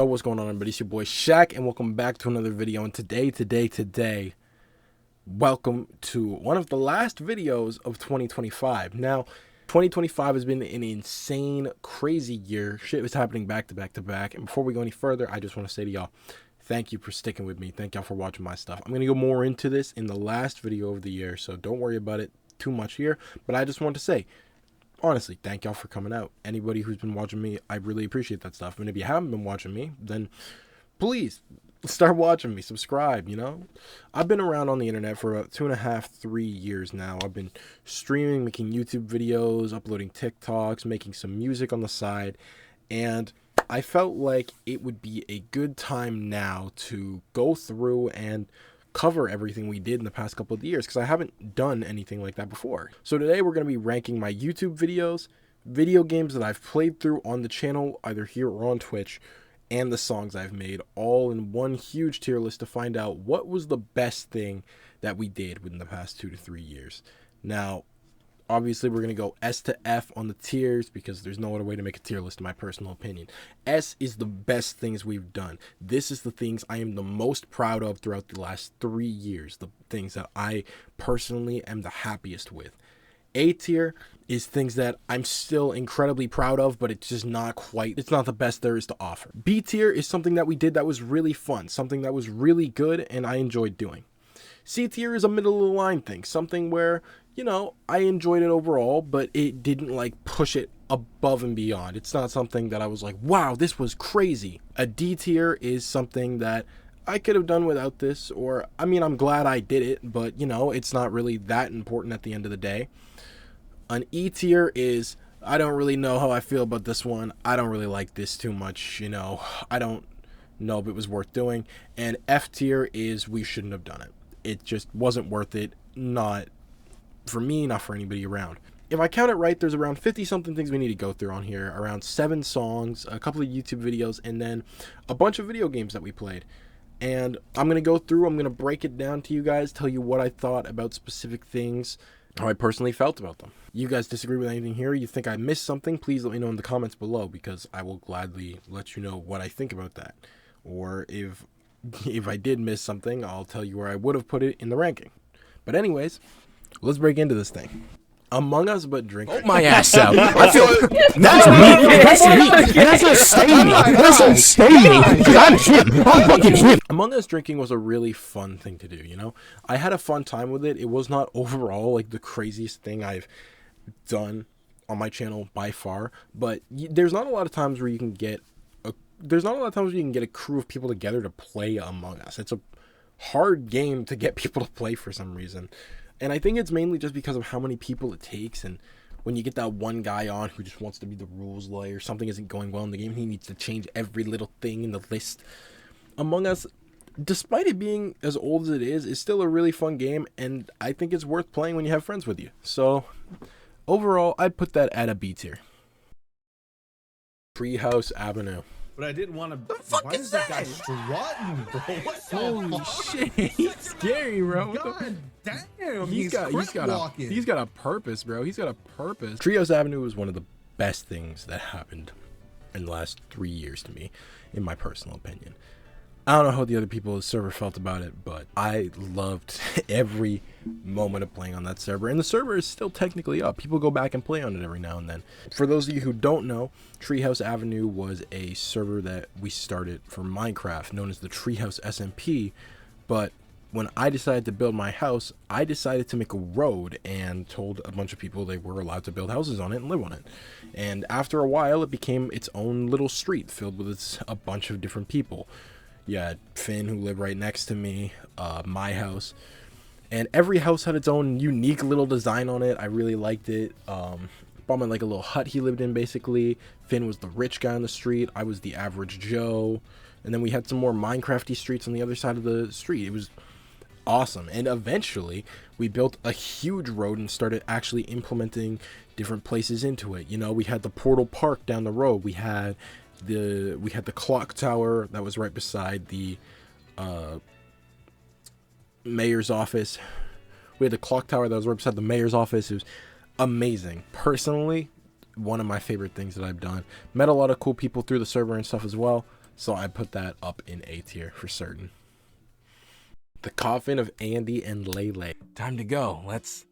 Oh, what's going on, everybody? It's your boy Shaq, and welcome back to another video. And today, welcome to one of the last videos of 2025. Now, 2025 has been an insane, crazy year. Shit was happening back to back to back. And before we go any further, I just want to say to y'all, thank you for sticking with me. Thank y'all for watching my stuff. I'm going to go more into this in the last video of the year, so don't worry about it too much here. But I just want to say, honestly, thank y'all for coming out. Anybody who's been watching me, I really appreciate that stuff. And if you haven't been watching me, then please start watching me. Subscribe, you know? I've been around on the internet for about 2.5, 3 years now. I've been streaming, making YouTube videos, uploading TikToks, making some music on the side. And I felt like it would be a good time now to go through and cover everything we did in the past couple of years, because I haven't done anything like that before. So today we're going to be ranking my YouTube videos, video games that I've played through on the channel, either here or on Twitch, and the songs I've made, all in one huge tier list to find out what was the best thing that we did within the past 2 to 3 years. Now, obviously, we're going to go S to F on the tiers because there's no other way to make a tier list, in my personal opinion. S is the best things we've done. This is the things I am the most proud of throughout the last 3 years, the things that I personally am the happiest with. A tier is things that I'm still incredibly proud of, but it's just not quite, it's not the best there is to offer. B tier is something that we did that was really fun, something that was really good and I enjoyed doing. C tier is a middle of the line thing, something where, you know, I enjoyed it overall, but it didn't like push it above and beyond. It's not something that I was like, wow, this was crazy. A D tier is something that I could have done without this, or, I mean, I'm glad I did it, but, you know, it's not really that important at the end of the day. An E tier is, I don't really know how I feel about this one. I don't really like this too much, you know. I don't know if it was worth doing. And F tier is, we shouldn't have done it. It just wasn't worth it, not for me, not for anybody around. If I count it right, there's around 50 something things we need to go through on here, around 7 songs, a couple of YouTube videos, and then a bunch of video games that we played. And I'm going to go through, I'm going to break it down to you guys, tell you what I thought about specific things, how I personally felt about them. You guys disagree with anything here? You think I missed something? Please let me know in the comments below, because I will gladly let you know what I think about that. Or if I did miss something, I'll tell you where I would have put it in the ranking. But anyways, let's break into this thing. Among Us but Drinking. Oh my ass out. I feel that's me. That's me. And that's not staying me. That's not staying me. Because I'm him. I'm fucking him. Among Us Drinking was a really fun thing to do, you know? I had a fun time with it. It was not overall like the craziest thing I've done on my channel by far, but there's not a lot of times where you can get a crew of people together to play Among Us. It's a hard game to get people to play for some reason. And I think it's mainly just because of how many people it takes, and when you get that one guy on who just wants to be the rules lawyer, something isn't going well in the game, he needs to change every little thing in the list. Among Us, despite it being as old as it is still a really fun game, and I think it's worth playing when you have friends with you. So, overall, I'd put that at a B tier. Treehouse Avenue. But I didn't want to. The fuck is that? Guy strutting, bro? What the Holy fuck? shit, he's scary, bro. God damn, He's got a purpose, bro. He's got a purpose. Treehouse Avenue was one of the best things that happened in the last 3 years to me, in my personal opinion. I don't know how the other people on the server felt about it, but I loved every moment of playing on that server. And the server is still technically up. People go back and play on it every now and then. For those of you who don't know, Treehouse Avenue was a server that we started for Minecraft, known as the Treehouse SMP. But when I decided to build my house, I decided to make a road and told a bunch of people they were allowed to build houses on it and live on it. And after a while, it became its own little street filled with a bunch of different people. You had Finn, who lived right next to me, my house, and every house had its own unique little design on it. I really liked it. Bought like a little hut he lived in, basically. Finn was the rich guy on the street. I was the average Joe. And then we had some more Minecrafty streets on the other side of the street. It was awesome. And eventually, we built a huge road and started actually implementing different places into it. You know, we had the Portal Park down the road. We had the clock tower that was right beside the mayor's office. We had the clock tower that was right beside the mayor's office. It was amazing. Personally, one of my favorite things that I've done. Met a lot of cool people through the server and stuff as well. So I put that up in A tier for certain. The Coffin of Andy and Lele. Time to go. Let's.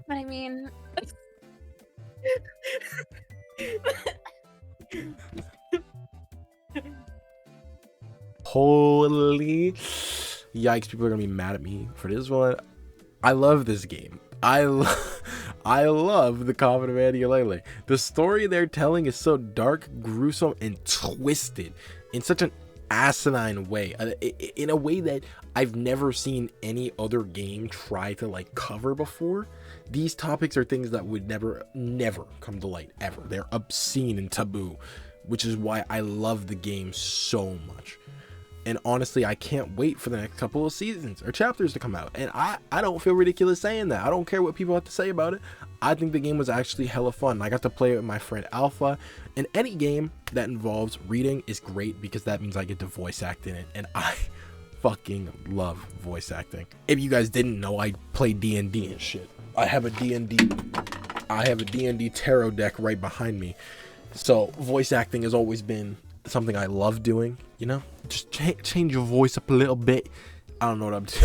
I mean, Holy yikes, people are gonna be mad at me for this one. I love this game. I love the Coffin of Andy and Lele. The story they're telling is so dark, gruesome, and twisted in such an asinine way, in a way that I've never seen any other game try to like cover before. These topics are things that would never come to light ever. They're obscene and taboo, which is why I love the game so much. And honestly, I can't wait for the next couple of seasons or chapters to come out. And I don't feel ridiculous saying that. I don't care what people have to say about it. I think the game was actually hella fun. I got to play it with my friend Alpha. And any game that involves reading is great because that means I get to voice act in it. And I fucking love voice acting. If you guys didn't know, I play D&D and shit. I have a D&D tarot deck right behind me. So voice acting has always been something I love doing, you know? Just change your voice up a little bit. I don't know what I'm doing.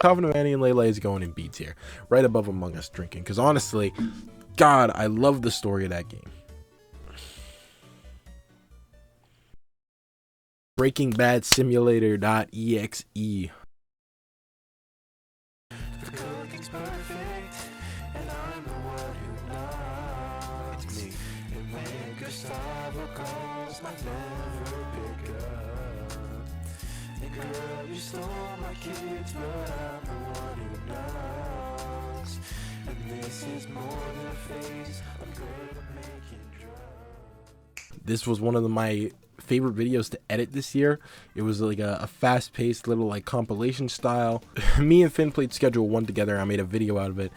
Coffin of Andy and Lele is going in B tier, right above Among Us Drinking, because honestly, God, I love the story of that game. Breaking Bad Simulator.exe. This was one of my favorite videos to edit this year. It was like a fast-paced little like compilation style. Me and Finn played Schedule 1 together. I made a video out of it,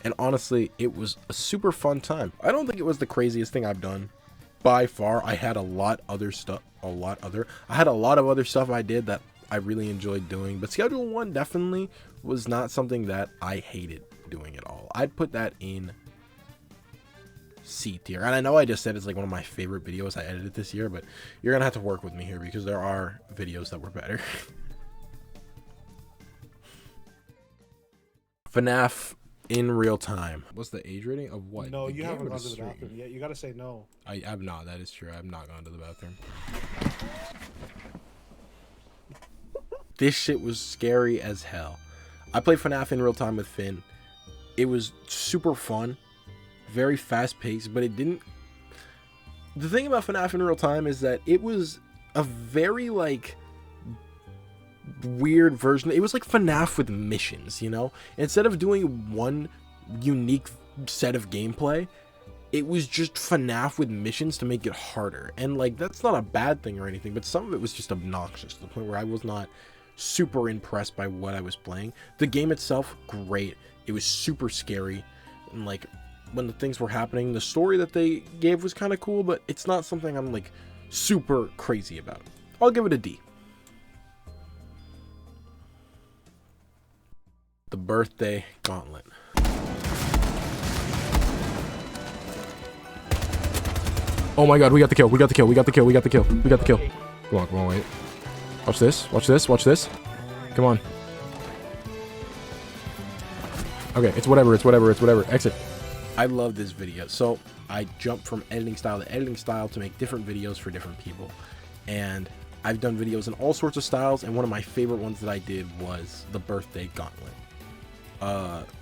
and honestly, it was a super fun time. I don't think it was the craziest thing I've done by far. I had a lot of other stuff I did that I really enjoyed doing, but Schedule 1 definitely was not something that I hated doing at all. I'd put that in C tier. And I know I just said it's like one of my favorite videos I edited this year, but you're gonna have to work with me here because there are videos that were better. FNAF in real time. What's the age rating of what? No, The you game haven't or gone the to the stream? bathroom yet. You gotta say no. I have not. That is true. I have not gone to the bathroom. This shit was scary as hell. I played FNAF in real time with Finn. It was super fun, very fast paced, but it didn't. The thing about FNAF in real time is that it was a very like weird version. It was like FNAF with missions, you know? Instead of doing one unique set of gameplay, it was just FNAF with missions to make it harder. And like, that's not a bad thing or anything, but some of it was just obnoxious to the point where I was not super impressed by what I was playing. The game itself, great. It was super scary, and like when the things were happening, the story that they gave was kind of cool, but it's not something I'm like super crazy about. I'll give it a D. The Birthday Gauntlet. Oh my god, we got the kill, we got the kill, we got the kill, we got the kill, we got the kill. Come on, wait. Watch this, watch this, watch this. Come on. Okay, it's whatever, it's whatever, it's whatever. Exit. I love this video. So I jumped from editing style to editing style to make different videos for different people. And I've done videos in all sorts of styles, and one of my favorite ones that I did was the Birthday Gauntlet.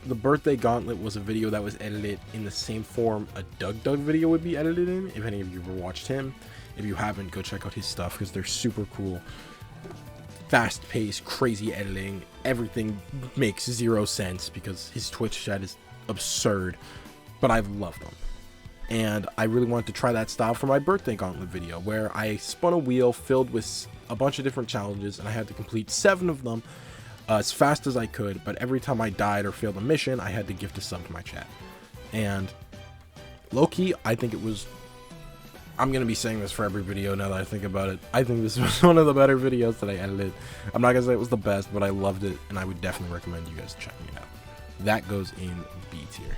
The Birthday Gauntlet was a video that was edited in the same form a Doug video would be edited in, if any of you ever watched him. If you haven't, go check out his stuff because they're super cool. Fast-paced, crazy editing. Everything makes zero sense because his Twitch chat is absurd, but I love them. And I really wanted to try that style for my Birthday Gauntlet video, where I spun a wheel filled with a bunch of different challenges, and I had to complete 7 of them as fast as I could, but every time I died or failed a mission, I had to gift a sub to my chat. And low-key, I think it was... I'm going to be saying this for every video now that I think about it. I think this was one of the better videos that I edited. I'm not going to say it was the best, but I loved it, and I would definitely recommend you guys checking it out. That goes in B tier.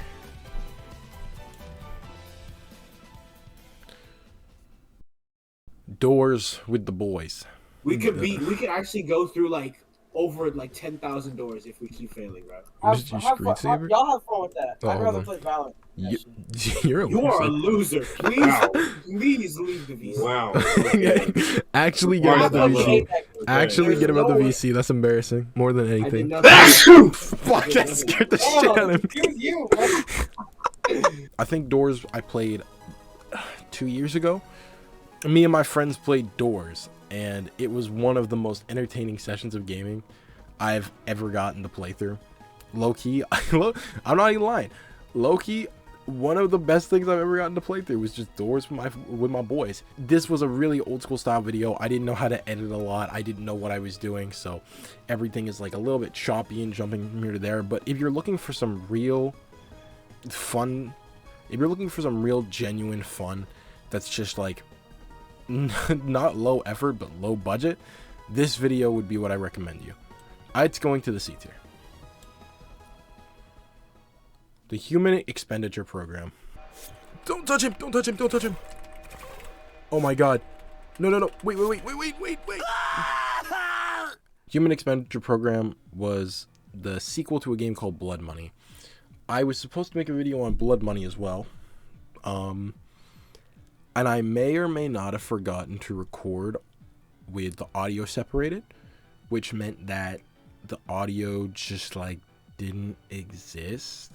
Doors with the boys. We could actually go through like over like 10,000 doors if we keep failing, bro. Is this your screensaver? Y'all have fun with that. Oh, I'd hold rather on. play Valorant. You're a You are a loser. loser. Please, please leave the VC. Wow. Actually, get him Why out the is that VC. low? Actually, There's get him out the no way. VC. That's embarrassing. More than I did anything. nothing. Fuck, that scared the shit out of me. Excuse you, bro. I think Doors I played 2 years ago. Me and my friends played Doors, and it was one of the most entertaining sessions of gaming I've ever gotten to play through. Low-key, I'm not even lying. Low-key, one of the best things I've ever gotten to play through was just Doors with my boys. This was a really old school style video. I didn't know how to edit a lot. I didn't know what I was doing, so everything is like a little bit choppy and jumping from here to there. But if you're looking for some real fun, if you're looking for some real genuine fun that's just like not low effort but low budget, this video would be what I recommend you. It's going to the C tier. The Human Expenditure Program. Don't touch him! Don't touch him! Don't touch him! Oh my god. No, no, no. Wait. Human Expenditure Program was the sequel to a game called Blood Money. I was supposed to make a video on Blood Money as well. And I may or may not have forgotten to record with the audio separated, which meant that the audio just like didn't exist,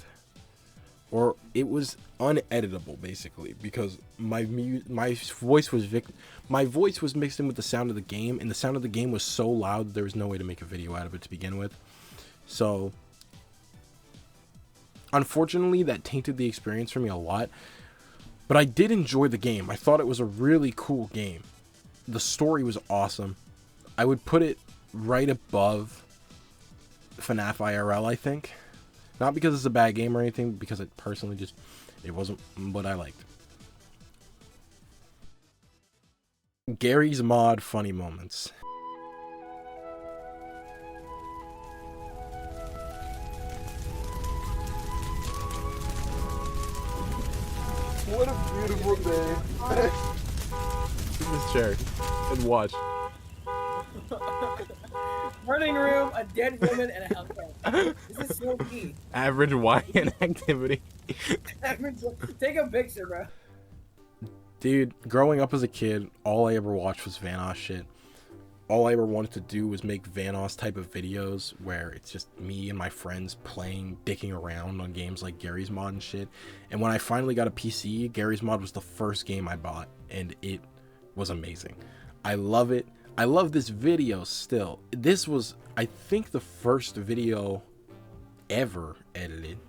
or it was uneditable basically, because my voice was mixed in with the sound of the game, and the sound of the game was so loud there was no way to make a video out of it to begin with. So unfortunately that tainted the experience for me a lot. But I did enjoy the game. I thought it was a really cool game. The story was awesome. I would put it right above FNAF IRL, I think. Not because it's a bad game or anything, because it personally just, it wasn't what I liked. Gary's Mod funny moments. What a beautiful day. In this chair and watch. Running room, a dead woman, and a helicopter. This is so key. Average YN activity. Take a picture, bro. Dude, growing up as a kid, all I ever watched was Vanoss shit. All I ever wanted to do was make Vanoss type of videos where it's just me and my friends playing, dicking around on games like Gary's Mod and shit. And when I finally got a PC, Gary's Mod was the first game I bought, and it was amazing. I love it. I love this video still. This was, I think, the first video ever edited.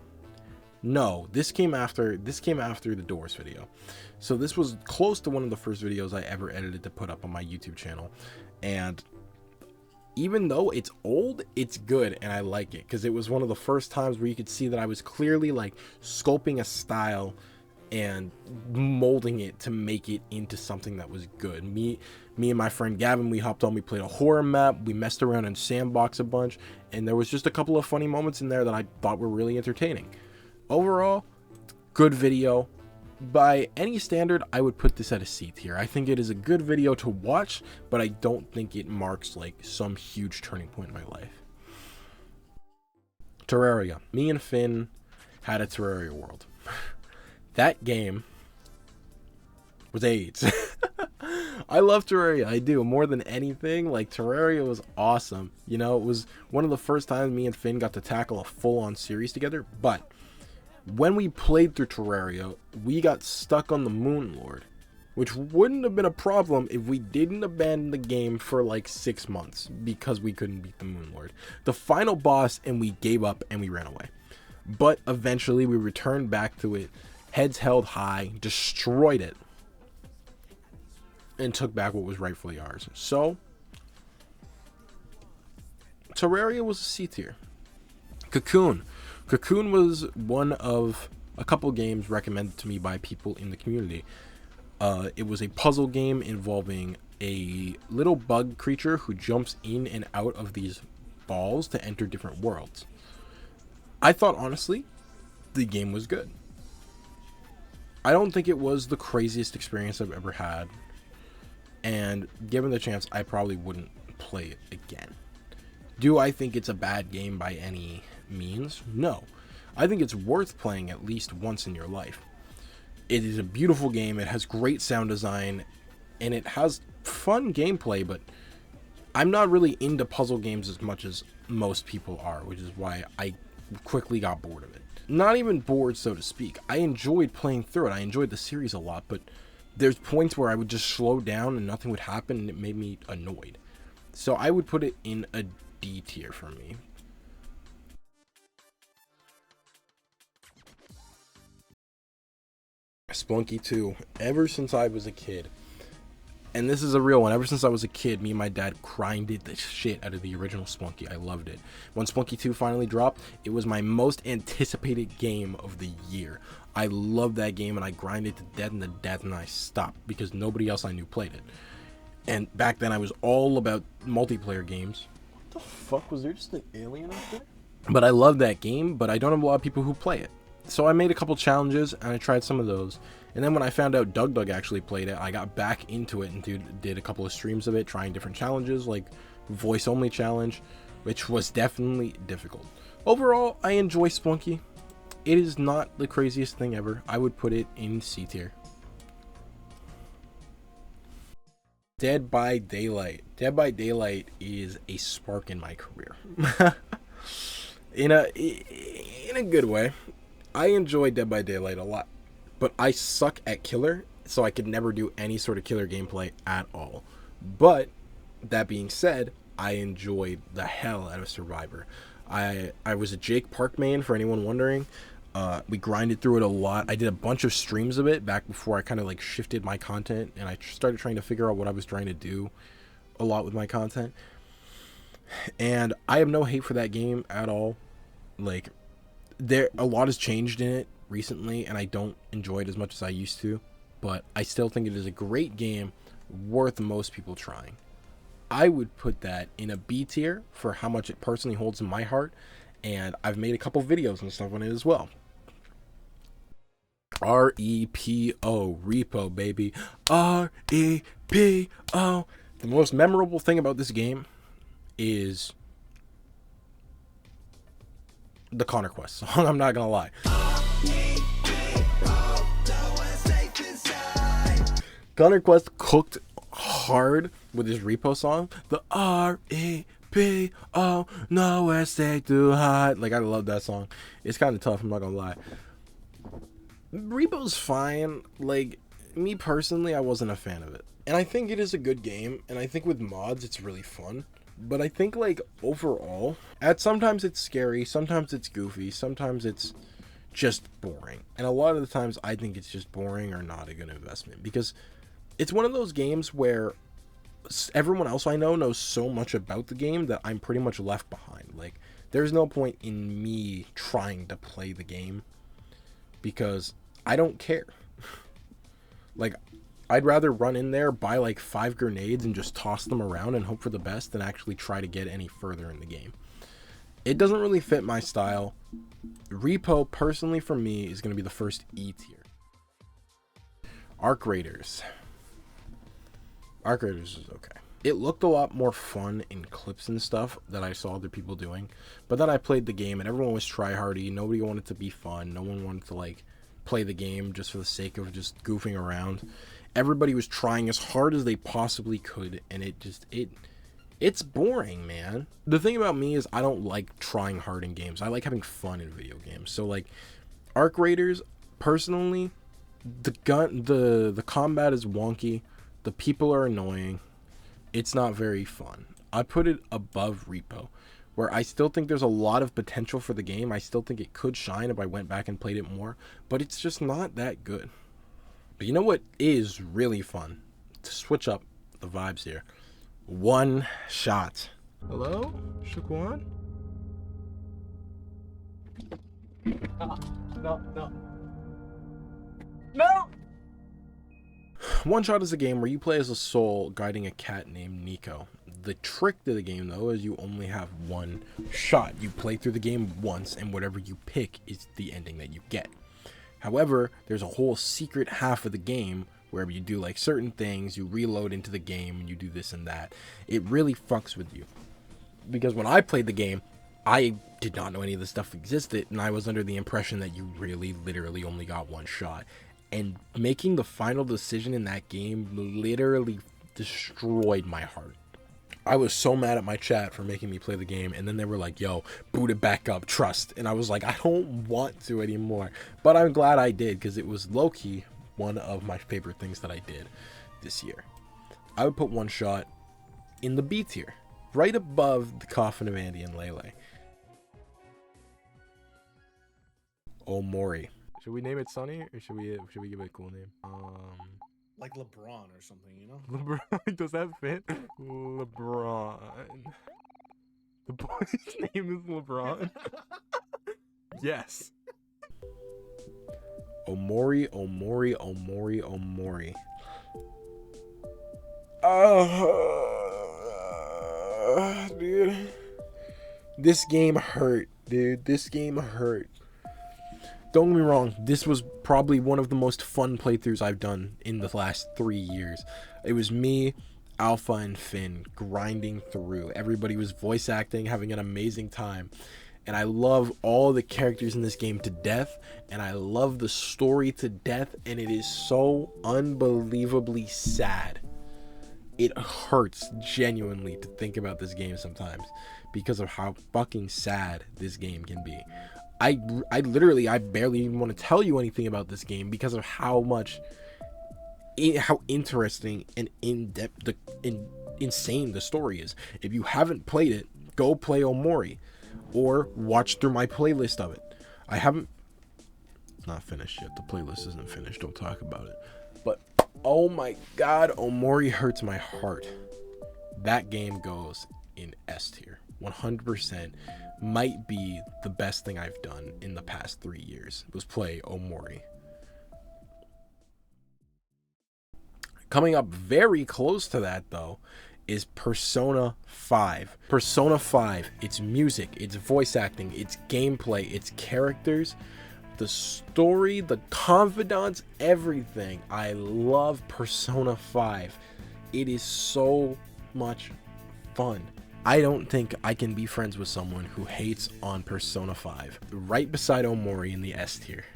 No, this came after the Doors video. So this was close to one of the first videos I ever edited to put up on my YouTube channel. And even though it's old, it's good, and I like it because it was one of the first times where you could see that I was clearly like sculpting a style and molding it to make it into something that was good. Me and my friend Gavin, we hopped on, we played a horror map, we messed around in Sandbox a bunch, and there was just a couple of funny moments in there that I thought were really entertaining. Overall, good video. By any standard, I would put this at a C tier. I think it is a good video to watch, but I don't think it marks like some huge turning point in my life. Terraria. Me and Finn had a Terraria world. That game was AIDS. I love Terraria. I do. More than anything, like, Terraria was awesome. You know, it was one of the first times me and Finn got to tackle a full-on series together, but when we played through Terraria, we got stuck on the Moon Lord, which wouldn't have been a problem if we didn't abandon the game for like 6 months because we couldn't beat the Moon Lord. The final boss, and we gave up and we ran away. But eventually we returned back to it, heads held high, destroyed it, and took back what was rightfully ours. So, Terraria was a C tier. Cocoon. Cocoon was one of a couple games recommended to me by people in the community. It was a puzzle game involving a little bug creature who jumps in and out of these balls to enter different worlds. I thought, honestly, the game was good. I don't think it was the craziest experience I've ever had. And given the chance, I probably wouldn't play it again. Do I think it's a bad game by any means? No. I think it's worth playing at least once in your life. It is a beautiful game. It has great sound design. And it has fun gameplay, but I'm not really into puzzle games as much as most people are, which is why I quickly got bored of it. Not even bored, so to speak. I enjoyed playing through it. I enjoyed the series a lot, but there's points where I would just slow down and nothing would happen, and it made me annoyed. So I would put it in a D tier for me. Spelunky 2. Ever since I was a kid, and this is a real one, ever since I was a kid, me and my dad grinded the shit out of the original Spelunky. I loved it. When Spelunky 2 finally dropped, it was my most anticipated game of the year. I loved that game, and I grinded to death and to death, and I stopped because nobody else I knew played it. And back then I was all about multiplayer games. What the fuck? Was there just an alien out there? But I love that game, but I don't have a lot of people who play it. So I made a couple challenges, and I tried some of those. And then when I found out Doug actually played it, I got back into it and did a couple of streams of it, trying different challenges, like voice only challenge, which was definitely difficult. Overall, I enjoy Spelunky. It is not the craziest thing ever. I would put it in C tier. Dead by Daylight. Dead by Daylight is a spark in my career. in a good way. I enjoy Dead by Daylight a lot, but I suck at killer, so I could never do any sort of killer gameplay at all. But that being said, I enjoyed the hell out of Survivor. I was a Jake Park main, for anyone wondering. We grinded through it a lot. I did a bunch of streams of it back before I kind of like shifted my content, and I started trying to figure out what I was trying to do a lot with my content. And I have no hate for that game at all. Like, a lot has changed in it recently, and I don't enjoy it as much as I used to, but I still think it is a great game worth most people trying. I would put that in a B tier for how much it personally holds in my heart, and I've made a couple videos and stuff on it as well. R-E-P-O, Repo, baby. R-E-P-O. The most memorable thing about this game is the Connor Quest song. I'm not gonna lie. Connor Quest cooked hard with his Repo song. The R-E-P-O, nowhere stay too hot. Like, I love that song. It's kind of tough, I'm not gonna lie. Repo's fine. Like, me personally, I wasn't a fan of it. And I think it is a good game, and I think with mods, it's really fun. But I think, like, overall, sometimes it's scary, sometimes it's goofy, sometimes it's just boring. And a lot of the times, I think it's just boring or not a good investment. Because it's one of those games where everyone else I know knows so much about the game that I'm pretty much left behind. Like, there's no point in me trying to play the game because I don't care. Like, I'd rather run in there, buy like 5 grenades and just toss them around and hope for the best than actually try to get any further in the game. It doesn't really fit my style. Repo, personally for me, is going to be the first E tier. Arc Raiders. Arc Raiders is okay. It looked a lot more fun in clips and stuff that I saw other people doing. But then I played the game and everyone was tryhardy. Nobody wanted to be fun. No one wanted to like play the game just for the sake of just goofing around. Everybody was trying as hard as they possibly could, and it's boring, man. The thing about me is I don't like trying hard in games. I like having fun in video games. So like Arc Raiders, personally, the combat is wonky. The people are annoying. It's not very fun. I put it above Repo, where I still think there's a lot of potential for the game. I still think it could shine if I went back and played it more, but it's just not that good. But you know what is really fun? To switch up the vibes here. One Shot. Hello? Shaquan? No. One Shot is a game where you play as a soul guiding a cat named Nico. The trick to the game, though, is you only have one shot. You play through the game once, and whatever you pick is the ending that you get. However, there's a whole secret half of the game where you do like certain things, you reload into the game, and you do this and that. It really fucks with you. Because when I played the game, I did not know any of this stuff existed, and I was under the impression that you really literally only got one shot. And making the final decision in that game literally destroyed my heart. I was so mad at my chat for making me play the game, and then they were like, yo, boot it back up, trust. And I was like, I don't want to anymore. But I'm glad I did, because it was low-key one of my favorite things that I did this year. I would put one shot in the B tier, right above the Coffin of Andy and Lele. Omori. Should we name it Sunny, or should we give it a cool name? Like LeBron or something, you know? LeBron, does that fit? LeBron. The boy's name is LeBron. Yes. Omori, Omori, Omori, Omori. Dude. This game hurt, dude. This game hurt. Don't get me wrong, this was probably one of the most fun playthroughs I've done in the last 3 years. It was me, Alpha, and Finn grinding through. Everybody was voice acting, having an amazing time. And I love all the characters in this game to death, and I love the story to death, and it is so unbelievably sad. It hurts genuinely to think about this game sometimes because of how fucking sad this game can be. I barely even want to tell you anything about this game because of how interesting and in-depth insane the story is. If you haven't played it, go play Omori or watch through my playlist of it. It's not finished yet. The playlist isn't finished. Don't talk about it. But oh my god, Omori hurts my heart. That game goes in S tier. 100% might be the best thing I've done in the past 3 years was play Omori. Coming up very close to that though is Persona 5. Persona 5, its music, its voice acting, its gameplay, its characters, the story, the confidants, everything. I love Persona 5. It is so much fun. I don't think I can be friends with someone who hates on Persona 5. Right beside Omori in the S tier.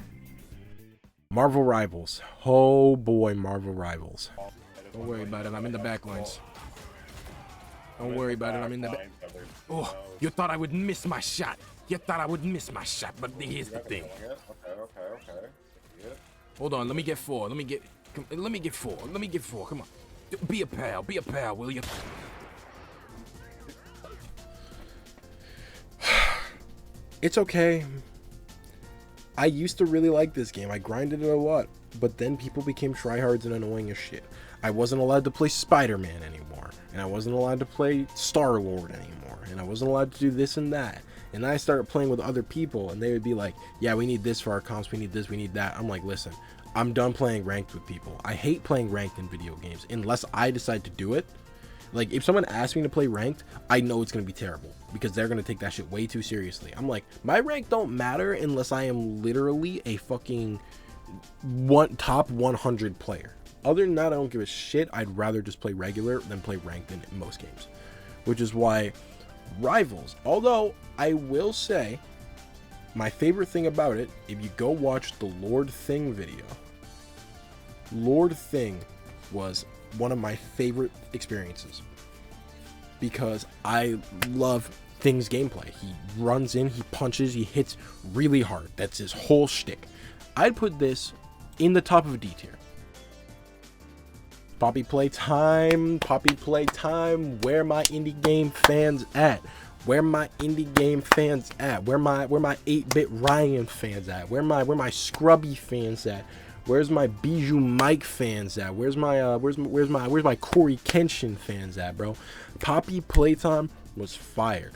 Marvel Rivals. Oh boy, Marvel Rivals. Don't worry about it, I'm in the back lines. Don't worry about it, I'm in the back. Oh, you thought I would miss my shot. You thought I would miss my shot, but here's the thing. Okay. Hold on, let me get 4. Let me get 4. Let me get 4. Come on. Be a pal, will you? It's okay. I used to really like this game. I grinded it a lot, but then people became tryhards and annoying as shit. I wasn't allowed to play Spider-Man anymore, and I wasn't allowed to play Star-Lord anymore, and I wasn't allowed to do this and that. And then I started playing with other people, and they would be like, yeah, we need this for our comps, we need this, we need that. I'm like, listen, I'm done playing ranked with people. I hate playing ranked in video games unless I decide to do it. Like, if someone asks me to play ranked, I know it's going to be terrible because they're going to take that shit way too seriously. I'm like, my rank don't matter unless I am literally a fucking top 100 player. Other than that, I don't give a shit. I'd rather just play regular than play ranked in most games, which is why Rivals, although I will say my favorite thing about it, if you go watch the Lord Thing video, Lord Thing was one of my favorite experiences because I love Thing's gameplay. He runs in, he punches, he hits really hard. That's his whole shtick. I'd put this in the top of D tier. Poppy Playtime, where my indie game fans at? Where my indie game fans at? Where my 8-bit Ryan fans at? Where my Scrubby fans at? Where's my Bijou Mike fans at? Where's my Corey Kenshin fans at, bro? Poppy Playtime was fire.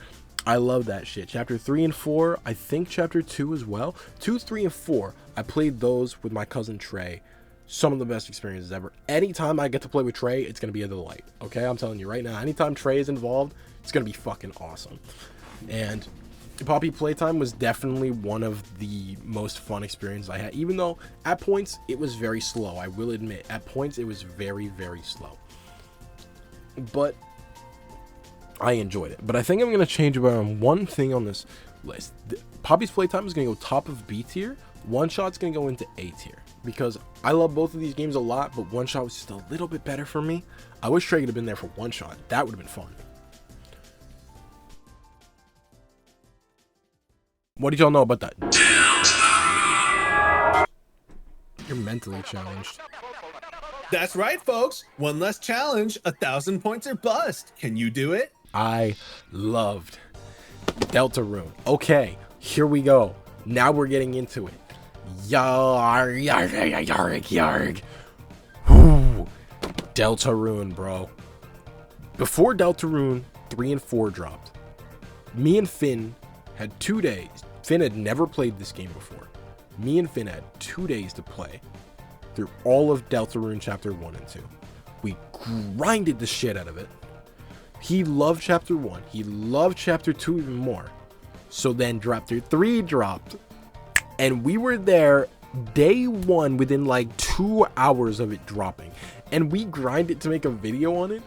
I love that shit. Chapter 3 and 4, I think chapter 2 as well. 2, 3, and 4, I played those with my cousin Trey some of the best experiences ever. Anytime I get to play with Trey, it's going to be a delight. Okay, I'm telling you right now, anytime Trey is involved, it's going to be fucking awesome. And Poppy Playtime was definitely one of the most fun experiences I had, even though at points it was very slow. I will admit, at points it was very, very slow. But I enjoyed it. But I think I'm going to change about one thing on this list. Poppy's Playtime is going to go top of B tier. One Shot's going to go into A tier. Because I love both of these games a lot, but One Shot was just a little bit better for me. I wish Trey could have been there for One Shot. That would have been fun. What did y'all know about that? You're mentally challenged. That's right, folks. One less challenge, 1,000 points or bust. Can you do it? I loved Deltarune. Okay, here we go. Now we're getting into it. Yarg, yarg, yarg, yarg, yarg. Whew. Deltarune, bro. Before Deltarune 3 and 4 dropped, me and Finn had 2 days. Finn had never played this game before. Me and Finn had 2 days to play through all of Deltarune Chapter 1 and 2. We grinded the shit out of it. He loved Chapter 1. He loved Chapter 2 even more. So then Chapter 3 dropped. And we were there day 1 within like 2 hours of it dropping. And we grinded to make a video on it.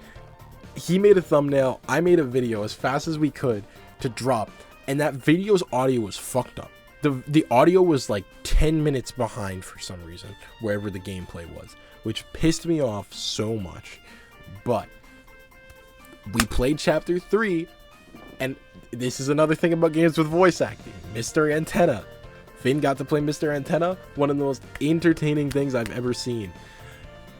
He made a thumbnail. I made a video as fast as we could to drop. And that video's audio was fucked up. The audio was like 10 minutes behind for some reason, wherever the gameplay was, which pissed me off so much. But we played Chapter 3, and this is another thing about games with voice acting. Mr. Antenna. Finn got to play Mr. Antenna, one of the most entertaining things I've ever seen.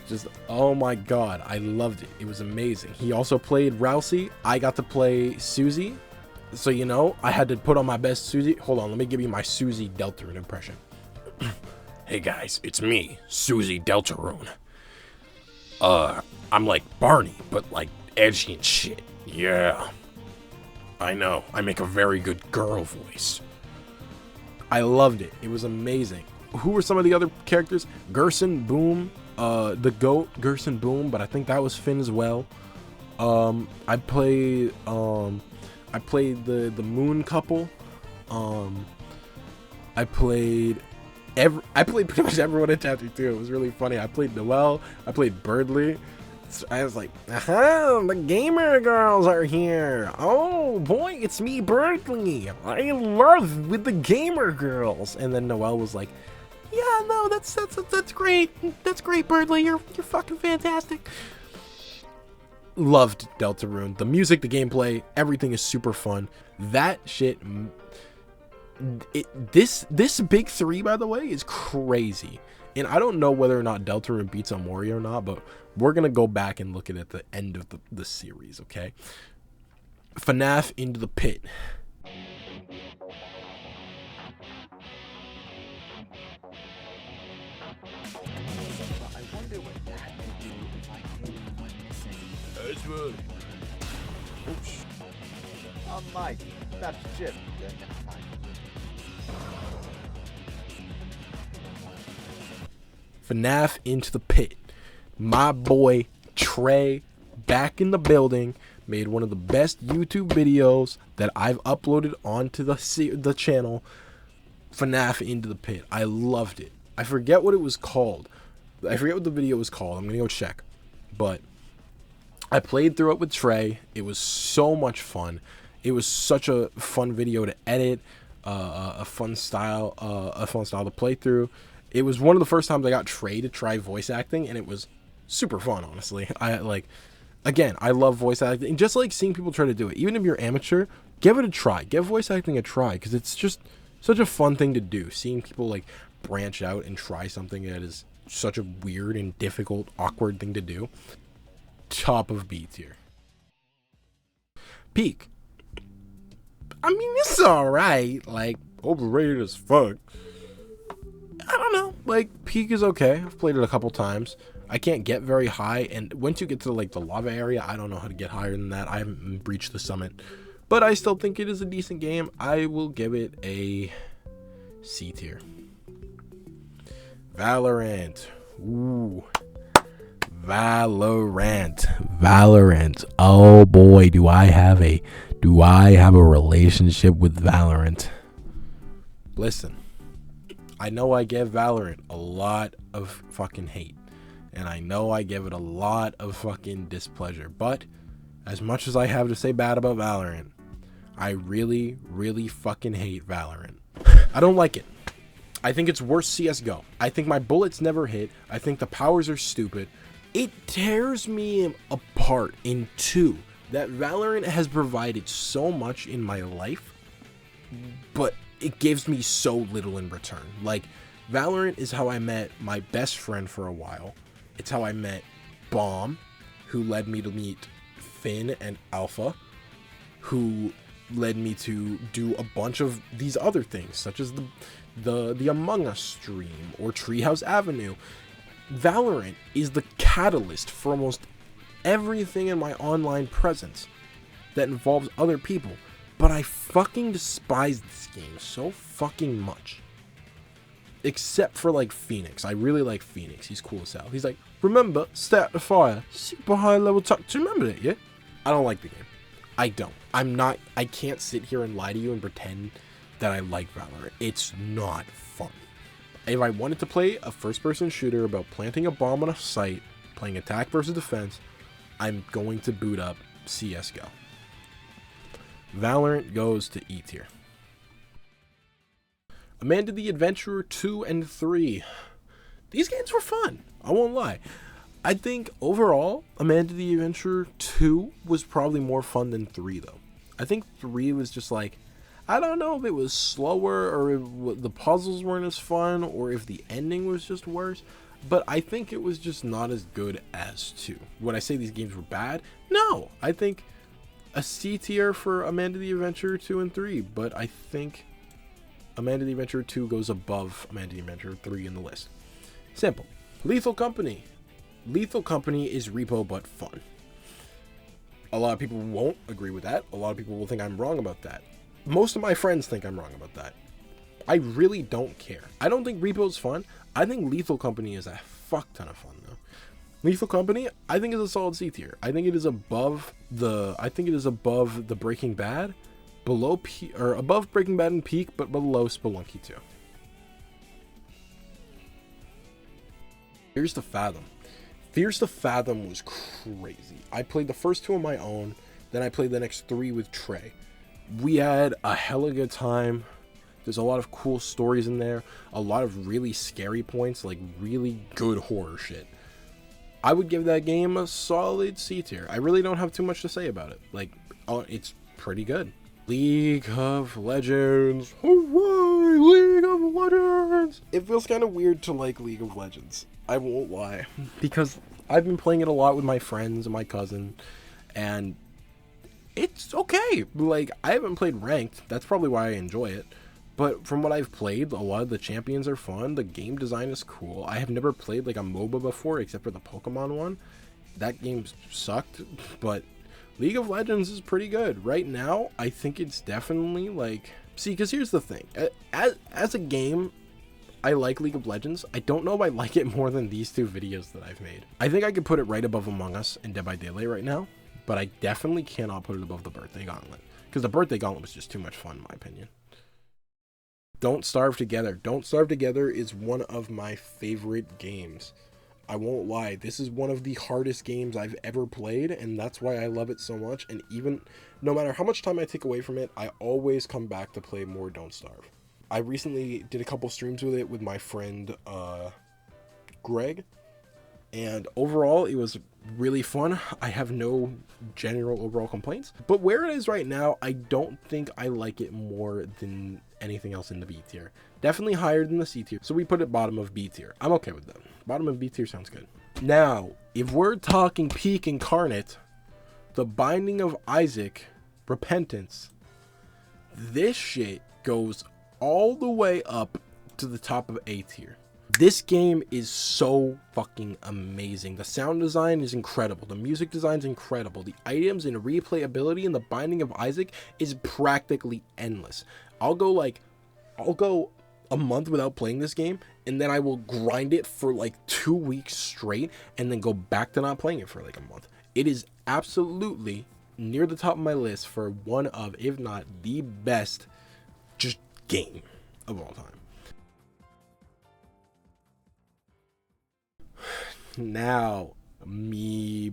Just, oh my god, I loved it. It was amazing. He also played Rousey. I got to play Susie. So, you know, I had to put on my best Susie. Hold on, let me give you my Susie Deltarune impression. Hey guys, it's me, Susie Deltarune. I'm like Barney, but like edgy and shit. Yeah. I know, I make a very good girl voice. I loved it. It was amazing. Who were some of the other characters? Gerson Boom, the goat, Gerson Boom, but I think that was Finn as well. I played the Moon couple. I played pretty much everyone in Chapter 2. It was really funny. I played Noelle. I played Birdly. So I was like, aha, the gamer girls are here. Oh boy, it's me, Birdly. I love with the gamer girls. And then Noelle was like, yeah, no, that's great. That's great, Birdly. You're fucking fantastic. Loved Deltarune. The music, the gameplay, everything is super fun. That shit, this big 3, by the way, is crazy. And I don't know whether or not Deltarune beats Omori or not, but we're gonna go back and look at it at the end of the series, okay? FNAF Into the Pit. Edgewood. Oops. I'm Mike. That's Chip. FNAF Into the Pit. My boy Trey back in the building, made one of the best YouTube videos that I've uploaded onto the channel. FNAF Into the Pit. I loved it. I forget what it was called. I forget what the video was called. I'm gonna go check. But I played through it with Trey. It was so much fun. It was such a fun video to edit, a fun style to play through. It was one of the first times I got Trey to try voice acting, and it was super fun, honestly. I love voice acting, and just like seeing people try to do it. Even if you're amateur, give it a try. Give voice acting a try, because it's just such a fun thing to do. Seeing people like branch out and try something that is such a weird and difficult, awkward thing to do. Top of B tier. Peak. I mean, it's alright. Like, overrated as fuck. I don't know. Like, Peak is okay. I've played it a couple times. I can't get very high, and once you get to like the lava area, I don't know how to get higher than that. I haven't reached the summit, but I still think it is a decent game. I will give it a C tier. Valorant. Ooh. Valorant. Oh boy, do I have a relationship with Valorant. Listen, I know I give Valorant a lot of fucking hate, and I know I give it a lot of fucking displeasure, but as much as I have to say bad about Valorant, I really fucking hate Valorant. I don't like it. I think it's worse CSGO. I think my bullets never hit. I think the powers are stupid. It tears me apart in two that Valorant has provided so much in my life, but it gives me so little in return. Like, Valorant is how I met my best friend for a while. It's how I met Bomb, who led me to meet Finn and Alpha, who led me to do a bunch of these other things, such as the Among Us stream or Treehouse Avenue. Valorant is the catalyst for almost everything in my online presence that involves other people, but I fucking despise this game so fucking much. Except for, like, Phoenix. I really like Phoenix. He's cool as hell. He's like, remember, start the fire, super high level talk. Do you remember that, yeah? I don't like the game. I don't. I can't sit here and lie to you and pretend that I like Valorant. It's not fun. If I wanted to play a first-person shooter about planting a bomb on a site, playing attack versus defense, I'm going to boot up CSGO. Valorant goes to E tier. Amanda the Adventurer 2 and 3. These games were fun. I won't lie. I think overall, Amanda the Adventurer 2 was probably more fun than 3, though. I think 3 was just like, I don't know if it was slower or if the puzzles weren't as fun or if the ending was just worse, but I think it was just not as good as 2. Would I say these games were bad? No, I think a C tier for Amanda the Adventurer 2 and 3, but I think Amanda the Adventurer 2 goes above Amanda the Adventurer 3 in the list. Simple. Lethal Company. Lethal Company is repo but fun. A lot of people won't agree with that. A lot of people will think I'm wrong about that. Most of my friends think I'm wrong about that. I really don't care. I don't think repo is fun. I think Lethal Company is a fuck ton of fun, though. Lethal Company, I think, is a solid C tier. I think it is above the Breaking Bad, above Breaking Bad and Peak, but below Spelunky 2. Fears to Fathom. Fears to Fathom was crazy. I played the first 2 on my own, then I played the next 3 with Trey. We had a hella good time. There's a lot of cool stories in there, a lot of really scary points, like really good horror shit. I would give that game a solid C tier. I really don't have too much to say about it. Like, it's pretty good. League of Legends. Hooray! League of Legends! It feels kind of weird to like League of Legends. I won't lie. Because I've been playing it a lot with my friends and my cousin, and it's okay. Like, I haven't played ranked. That's probably why I enjoy it. But from what I've played, a lot of the champions are fun. The game design is cool. I have never played like a MOBA before, except for the Pokemon one. That game sucked, but League of Legends is pretty good. Right now, I think it's definitely like... See, because here's the thing. As a game, I like League of Legends. I don't know if I like it more than these 2 videos that I've made. I think I could put it right above Among Us and Dead by Daylight right now, but I definitely cannot put it above the Birthday Gauntlet, because the Birthday Gauntlet was just too much fun in my opinion. Don't Starve Together. Don't Starve Together is one of my favorite games. I won't lie, this is one of the hardest games I've ever played, and that's why I love it so much. And even no matter how much time I take away from it, I always come back to play more Don't Starve. I recently did a couple streams with it with my friend Greg, and overall it was really fun. I have no general overall complaints, but where it is right now, I don't think I like it more than anything else in the B tier. Definitely higher than the C tier, so we put it bottom of B tier. I'm okay with that. Bottom of B tier sounds good. Now, if we're talking peak incarnate, The Binding of Isaac, Repentance, this shit goes all the way up to the top of A tier. This game is so fucking amazing. The sound design is incredible. The music design is incredible. The items and replayability in The Binding of Isaac is practically endless. I'll go a month without playing this game, and then I will grind it for like 2 weeks straight and then go back to not playing it for like a month. It is absolutely near the top of my list for one of, if not the best, just game of all time. Now, me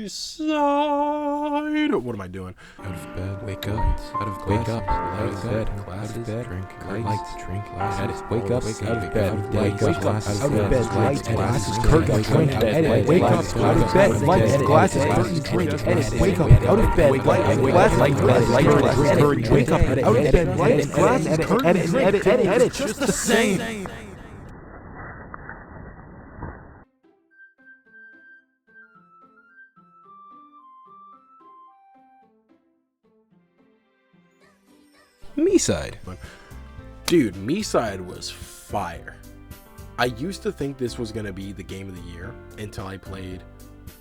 side. What am I doing? Out of bed, wake up. Out of wake up. Out of bed, classes, drink lights, drink glasses. Wake up. Out of bed, wake up. Out of bed, lights, glasses, curtains, drink. Wake up. Out of bed, lights, glasses, curtains, drink. Wake up. Out of bed, lights, glasses, curtains, wake up. Out of bed, lights, glasses, curtains, drink. It's just the same. Me side. Dude, Me side was fire. I used to think this was gonna be the game of the year until I played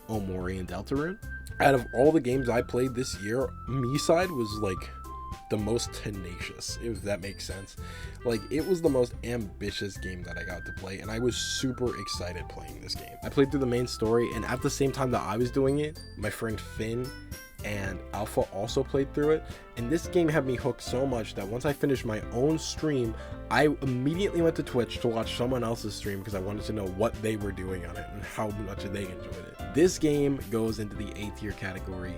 Omori and Deltarune. Out of all the games I played this year, Me side was like the most tenacious, if that makes sense. Like, it was the most ambitious game that I got to play, and I was super excited playing this game. I played through the main story, and at the same time that I was doing it, my friend Finn and Alpha also played through it, and this game had me hooked so much that once I finished my own stream, I immediately went to Twitch to watch someone else's stream because I wanted to know what they were doing on it and how much they enjoyed it. This game goes into the A tier category,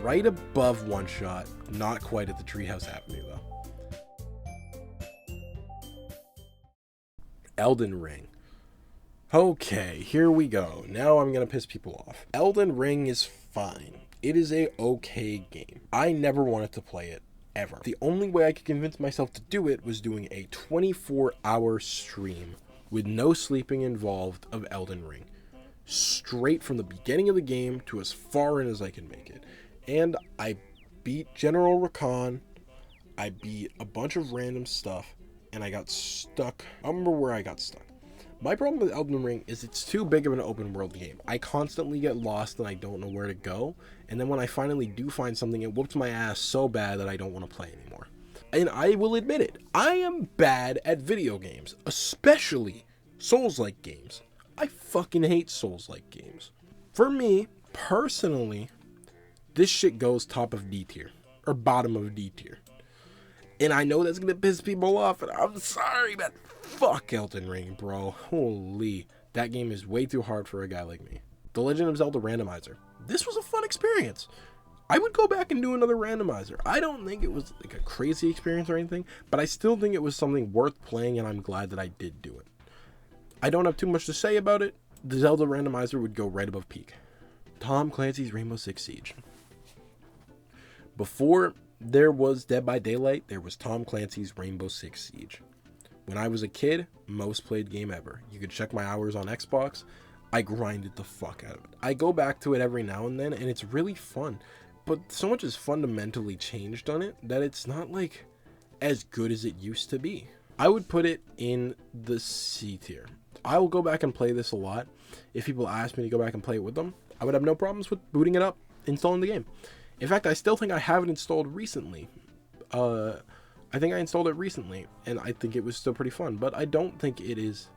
right above One Shot, not quite at the Treehouse Avenue though. Elden Ring. Okay, here we go. Now I'm gonna piss people off. Elden Ring is fine. It is a okay game. I never wanted to play it, ever. The only way I could convince myself to do it was doing a 24-hour stream with no sleeping involved of Elden Ring. Straight from the beginning of the game to as far in as I can make it. And I beat General Rakan, I beat a bunch of random stuff, and I got stuck. I don't remember where I got stuck. My problem with Elden Ring is it's too big of an open world game. I constantly get lost and I don't know where to go. And then when I finally do find something, it whoops my ass so bad that I don't want to play anymore. And I will admit it, I am bad at video games, especially Souls-like games. I fucking hate Souls-like games. For me, personally, this shit goes top of D tier, or bottom of D tier. And I know that's gonna piss people off, and I'm sorry, but fuck Elden Ring, bro. Holy, that game is way too hard for a guy like me. The Legend of Zelda Randomizer. This was a fun experience. I would go back and do another randomizer. I don't think it was like a crazy experience or anything, but I still think it was something worth playing, and I'm glad that I did do it. I don't have too much to say about it. The Zelda Randomizer would go right above peak. Tom Clancy's Rainbow Six Siege. Before there was Dead by Daylight, there was Tom Clancy's Rainbow Six Siege. When I was a kid, most played game ever. You could check my hours on Xbox. I grinded the fuck out of it. I go back to it every now and then, and it's really fun. But so much has fundamentally changed on it that it's not like as good as it used to be. I would put it in the C tier. I will go back and play this a lot. If people ask me to go back and play it with them, I would have no problems with booting it up, installing the game. In fact, I still think I have it installed recently. I think I installed it recently, and I think it was still pretty fun, but I don't think it is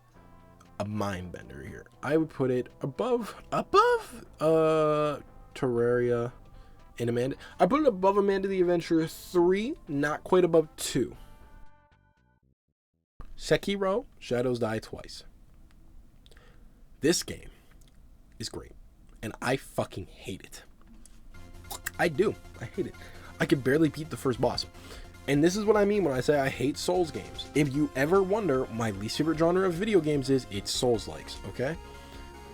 a mind bender here. I would put it above Terraria and Amanda. I put it above Amanda the Adventurer 3, not quite above 2. Sekiro, Shadows Die Twice. This game is great, and I fucking hate it. I do. I hate it. I could barely beat the first boss. And this is what I mean when I say I hate Souls games. If you ever wonder, my least favorite genre of video games is, it's Souls-likes, okay?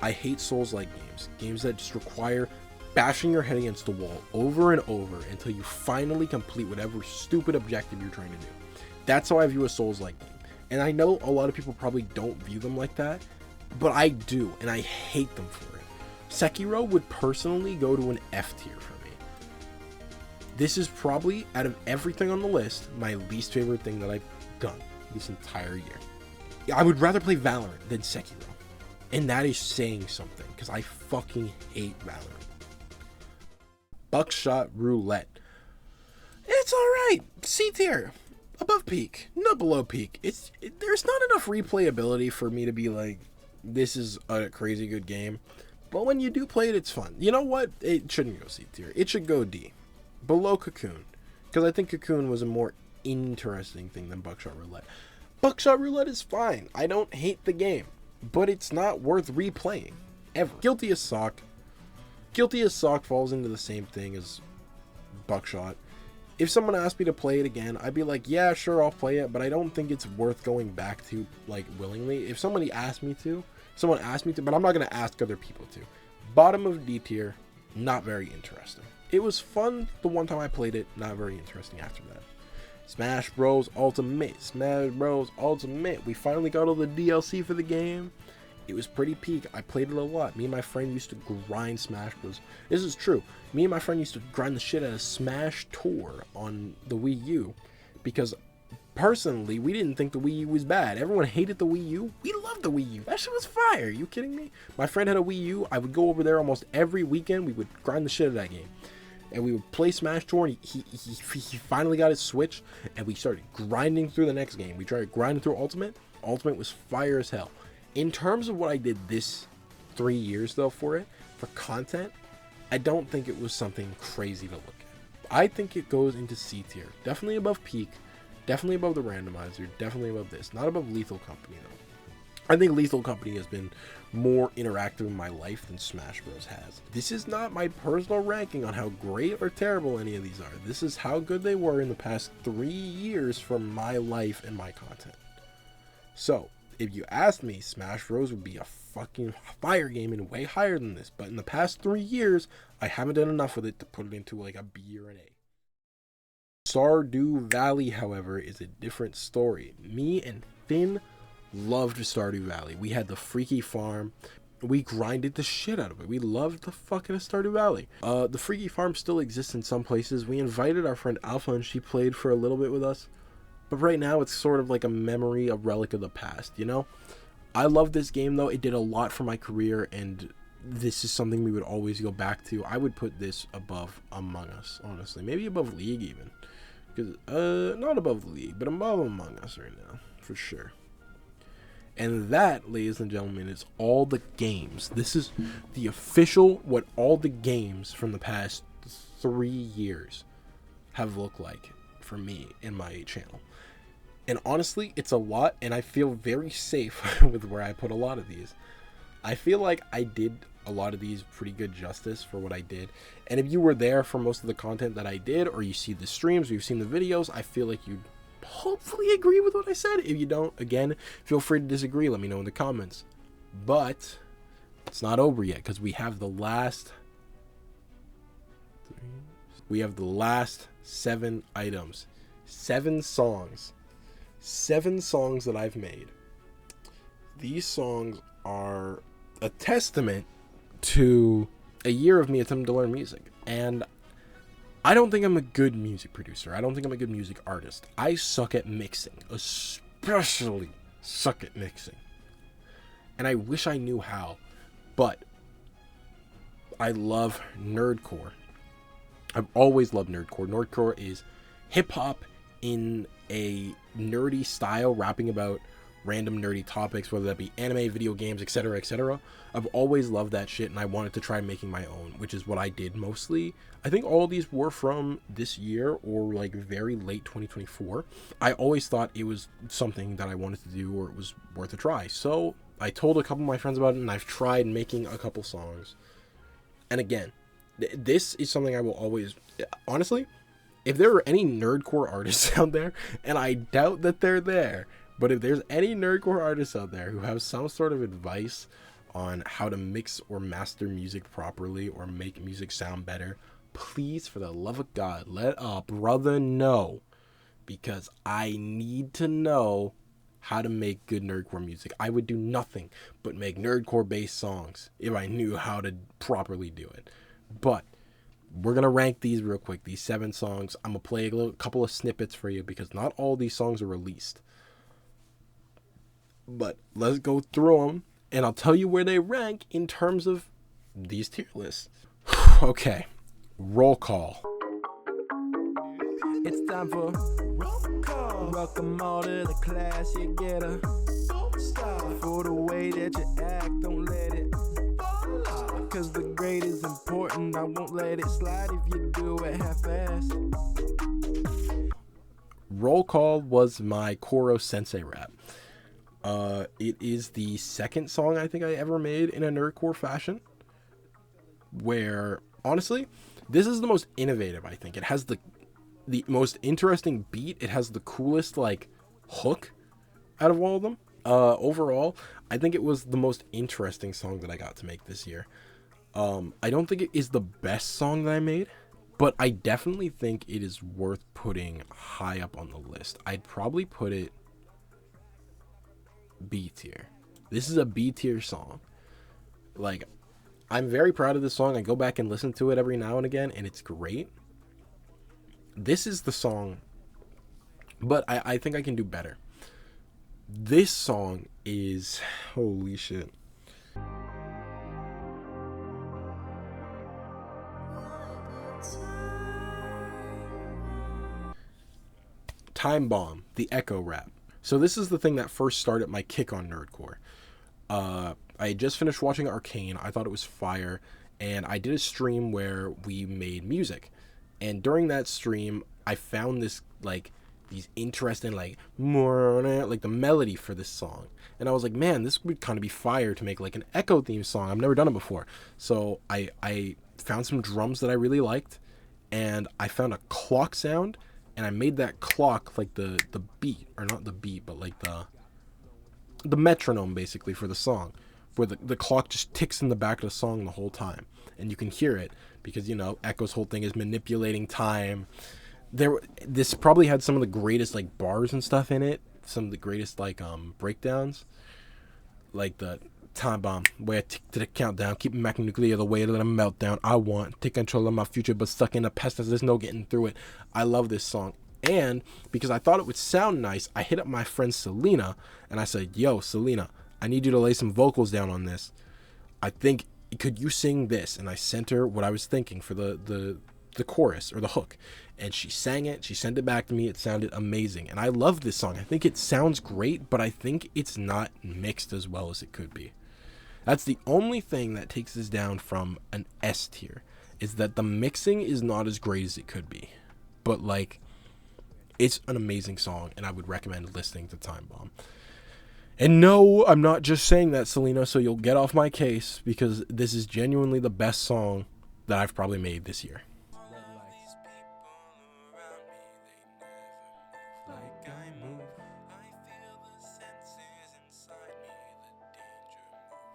I hate Souls-like games. Games that just require bashing your head against the wall over and over until you finally complete whatever stupid objective you're trying to do. That's how I view a Souls-like game. And I know a lot of people probably don't view them like that, but I do, and I hate them for it. Sekiro would personally go to an F tier for me. This is probably, out of everything on the list, my least favorite thing that I've done this entire year. I would rather play Valorant than Sekiro. And that is saying something, because I fucking hate Valorant. Buckshot Roulette. It's all right. C tier, above peak, not below peak. There's not enough replayability for me to be like, this is a crazy good game. But when you do play it, it's fun. You know what? It shouldn't go C tier. It should go D, below Cocoon, because I think Cocoon was a more interesting thing than Buckshot Roulette. Buckshot Roulette is fine. I don't hate the game, but it's not worth replaying ever. Guilty as Sock falls into the same thing as Buckshot. If someone asked me to play it again, I'd be like, yeah, sure, I'll play it, but I don't think it's worth going back to, like, willingly. If someone asked me to, but I'm not going to ask other people to. Bottom of D tier, not very interesting. It was fun the one time I played it, not very interesting after that. Smash Bros. Ultimate. We finally got all the DLC for the game. It was pretty peak. I played it a lot. Me and my friend used to grind Smash Bros. This is true. Me and my friend used to grind the shit out of Smash Tour on the Wii U because personally, we didn't think the Wii U was bad. Everyone hated the Wii U. We loved the Wii U. That shit was fire. Are you kidding me? My friend had a Wii U. I would go over there almost every weekend. We would grind the shit out of that game. And we would play Smash Tour, and he finally got his Switch, and we started grinding through the next game. We tried grinding through Ultimate. Ultimate was fire as hell. In terms of what I did this 3 years, though, for content, I don't think it was something crazy to look at. I think it goes into C tier. Definitely above Peak. Definitely above the Randomizer. Definitely above this. Not above Lethal Company, though. I think Lethal Company has been more interactive in my life than Smash Bros. Has. This is not my personal ranking on how great or terrible any of these are. This is how good they were in the past 3 years from my life and my content. So, if you asked me, Smash Bros. Would be a fucking fire game and way higher than this. But in the past 3 years, I haven't done enough with it to put it into like a B or an A. Stardew Valley, however, is a different story. Me and Finn loved Stardew Valley. We had the Freaky Farm. We grinded the shit out of it. We loved the fucking Stardew Valley. The Freaky Farm still exists in some places. We invited our friend Alpha and she played for a little bit with us. But right now it's sort of like a memory, a relic of the past, you know? I love this game though. It did a lot for my career and this is something we would always go back to. I would put this above Among Us, honestly. Maybe above League even. Because, not above League, but above Among Us right now, for sure. And that, ladies and gentlemen, is all the games. This is the official, what all the games from the past 3 years have looked like for me and my channel. And honestly, it's a lot, and I feel very safe with where I put a lot of these. I feel like I did a lot of these pretty good justice for what I did. And if you were there for most of the content that I did, or you see the streams, or you've seen the videos, I feel like you'd hopefully agree with what I said. If you don't, again, feel free to disagree. Let me know in the comments. But it's not over yet, because we have the last 7 items, 7 songs. 7 songs that I've made. These songs are a testament to a year of me attempting to learn music. And I don't think I'm a good music producer. I don't think I'm a good music artist. I suck at mixing, especially suck at mixing. And I wish I knew how, but I love nerdcore. I've always loved nerdcore. Nerdcore is hip-hop in a nerdy style, rapping about random nerdy topics, whether that be anime, video games, etc., etc. I've always loved that shit, and I wanted to try making my own, which is what I did mostly. I think all of these were from this year or like very late 2024. I always thought it was something that I wanted to do or it was worth a try. So I told a couple of my friends about it, and I've tried making a couple songs. And again, this is something I will always, honestly, if there are any nerdcore artists out there, and I doubt that they're there, but if there's any nerdcore artists out there who have some sort of advice on how to mix or master music properly or make music sound better, please, for the love of God, let a brother know, because I need to know how to make good nerdcore music. I would do nothing but make nerdcore based songs if I knew how to properly do it. But we're going to rank these real quick, these 7 songs. I'm going to play a couple of snippets for you because not all these songs are released. But let's go through them, and I'll tell you where they rank in terms of these tier lists. Okay, roll call. It's time for roll call. Welcome all to the class. You get a gold star for the way that you act. Don't let it fall off, 'cause the grade is important. I won't let it slide if you do it half-assed. Roll Call was my Koro Sensei rap. It is the second song I think I ever made in a nerdcore fashion, where honestly this is the most innovative. I think it has the most interesting beat. It has the coolest like hook out of all of them. Overall I think it was the most interesting song that I got to make this year. I don't think it is the best song that I made, but I definitely think it is worth putting high up on the list. I'd probably put it B tier. This is a B tier song. Like, I'm very proud of this song. I go back and listen to it every now and again, and it's great. This is the song, but I think I can do better. This song is, holy shit. Time Bomb, the Echo rap. So this is the thing that first started my kick on nerdcore. I had just finished watching Arcane. I thought it was fire, and I did a stream where we made music. And during that stream, I found this like these interesting like the melody for this song, and I was like, man, this would kind of be fire to make like an Echo theme song. I've never done it before, so I found some drums that I really liked, and I found a clock sound. And I made that clock like the beat, or not the beat, but like the metronome basically for the song, where the clock just ticks in the back of the song the whole time, and you can hear it because, you know, Echo's whole thing is manipulating time. This probably had some of the greatest like bars and stuff in it, some of the greatest like breakdowns, like the time bomb where I tick to the countdown, keep Mac nuclear the way that I melt down. I want take control of my future, but stuck in the past, there's no getting through it. I love this song, and because I thought it would sound nice, I hit up my friend Selena and I said, yo Selena, I need you to lay some vocals down on this. I think, could you sing this? And I sent her what I was thinking for the chorus or the hook, and she sang it. She sent it back to me. It sounded amazing, and I love this song. I think it sounds great, but I think it's not mixed as well as it could be. That's the only thing that takes this down from an S tier, is that the mixing is not as great as it could be. But like, it's an amazing song, and I would recommend listening to Time Bomb. And no, I'm not just saying that, Selena, so you'll get off my case, because this is genuinely the best song that I've probably made this year.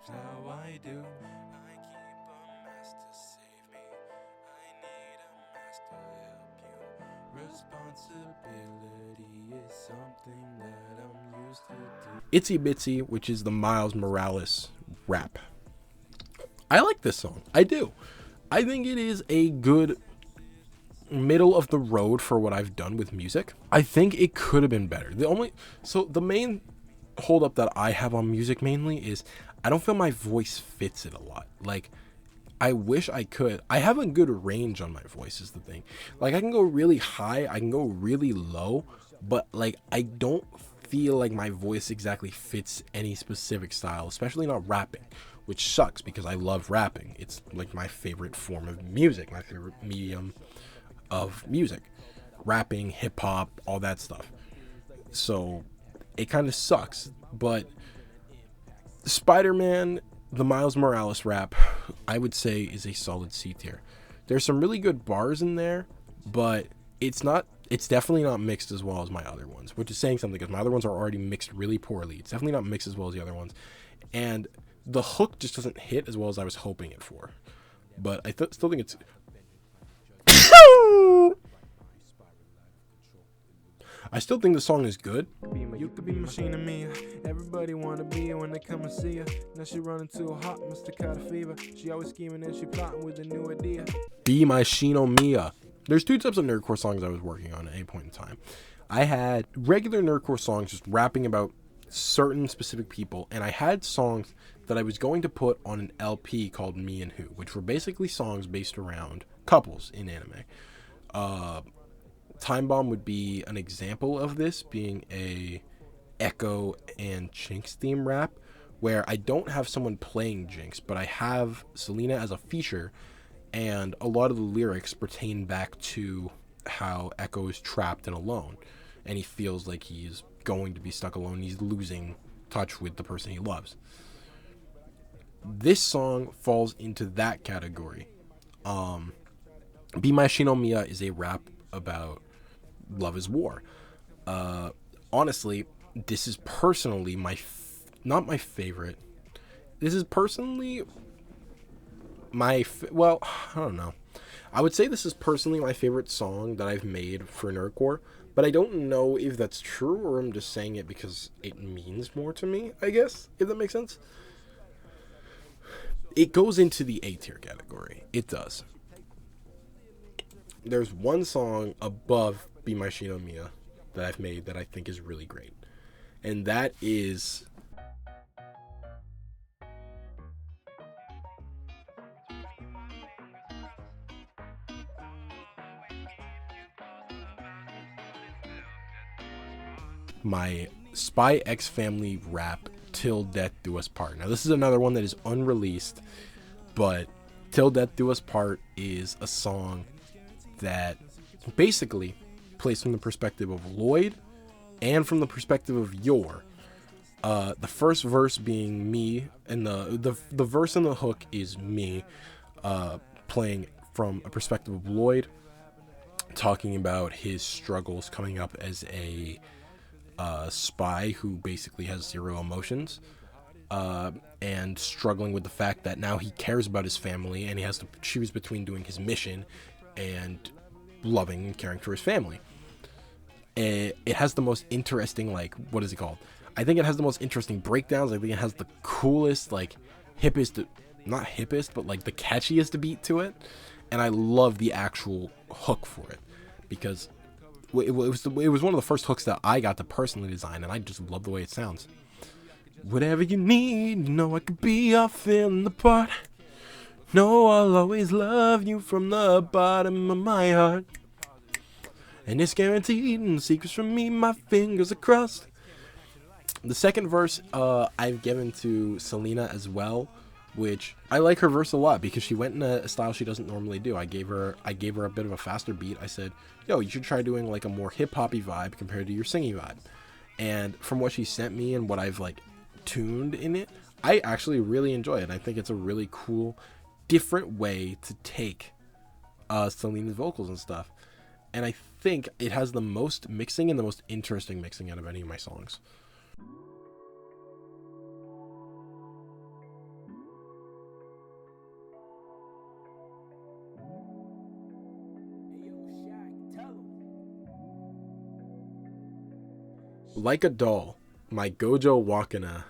How I do. I keep a master save me. I need a master help you. Responsibility is something that I'm used to do. Itsy Bitsy, which is the Miles Morales rap. I like this song. I do. I think it is a good middle of the road for what I've done with music. I think it could have been better. The main hold up that I have on music mainly is I don't feel my voice fits it a lot. Like, I wish I could. I have a good range on my voice is the thing. Like, I can go really high, I can go really low, but like, I don't feel like my voice exactly fits any specific style, especially not rapping, which sucks because I love rapping. It's like my favorite form of music, my favorite medium of music. Rapping, hip hop, all that stuff. So it kind of sucks, but Spider-Man, the Miles Morales rap, I would say is a solid C tier. There's some really good bars in there, but it's definitely not mixed as well as my other ones, which is saying something because my other ones are already mixed really poorly. It's definitely not mixed as well as the other ones. And the hook just doesn't hit as well as I was hoping it for. But I still think it's... I still think the song is good. You could be Machina Mia. Everybody wanna be when they come and see her. Now she running too hot, Mr. Carter fever. She always scheming and she plotting with a new idea. Be My Shino Mia. There's two types of nerdcore songs I was working on at any point in time. I had regular nerdcore songs just rapping about certain specific people, and I had songs that I was going to put on an LP called Me and Who, which were basically songs based around couples in anime. Time Bomb would be an example of this, being a Echo and Jinx theme rap, where I don't have someone playing Jinx, but I have Selena as a feature, and a lot of the lyrics pertain back to how Echo is trapped and alone, and he feels like he's going to be stuck alone. He's losing touch with the person he loves. This song falls into that category. Be My Shinomiya is a rap about love is war. Honestly, this is personally not my favorite. This is personally well, I don't know. I would say this is personally my favorite song that I've made for Nerdcore, but I don't know if that's true or I'm just saying it because it means more to me, I guess, if that makes sense. It goes into the A tier category. It does. There's one song above Be My Shinomiya that I've made that I think is really great, and that is my Spy X Family rap, Till Death Do Us Part. Now, this is another one that is unreleased, but Till Death Do Us Part is a song that basically plays from the perspective of Lloyd and from the perspective of Yor. The first verse being me, and the verse and the hook is me playing from a perspective of Lloyd, talking about his struggles coming up as a spy who basically has zero emotions, and struggling with the fact that now he cares about his family and he has to choose between doing his mission and loving and caring for his family. It has the most interesting, like, what is it called? I think it has the most interesting breakdowns. I think it has the coolest, like, not hippest, but like the catchiest beat to it. And I love the actual hook for it because it was one of the first hooks that I got to personally design, and I just love the way it sounds. Whatever you need, you know I could be off in the part. No, I'll always love you from the bottom of my heart. And it's guaranteed, and secrets from me, my fingers are crossed. The second verse I've given to Selena as well, which I like her verse a lot because she went in a style she doesn't normally do. I gave her a bit of a faster beat. I said, yo, you should try doing like a more hip-hoppy vibe compared to your singing vibe. And from what she sent me and what I've like tuned in it, I actually really enjoy it. I think it's a really cool, different way to take Selena's vocals and stuff. And I think it has the most mixing and the most interesting mixing out of any of my songs. Like a Doll, my Gojo Wakana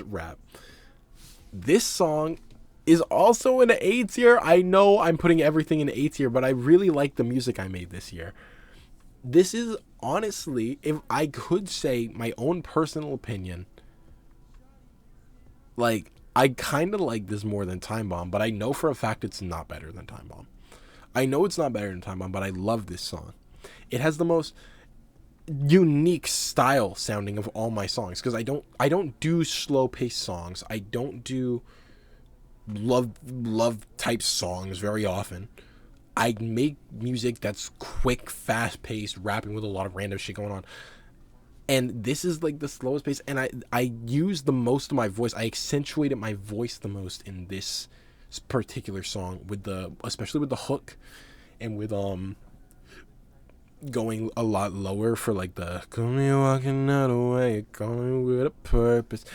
rap. This song is also in the A tier. I know I'm putting everything in A tier, but I really like the music I made this year. This is honestly, if I could say my own personal opinion, like, I kind of like this more than Time Bomb, but I know for a fact it's not better than Time Bomb. I know it's not better than Time Bomb, but I love this song. It has the most unique style sounding of all my songs because I don't do slow paced songs. I don't do love type songs very often. I make music that's quick, fast paced, rapping with a lot of random shit going on. And this is like the slowest pace, and I use the most of my voice. I accentuated my voice the most in this particular song especially with the hook and with going a lot lower for like the "Come me walking out of way, coming with a purpose."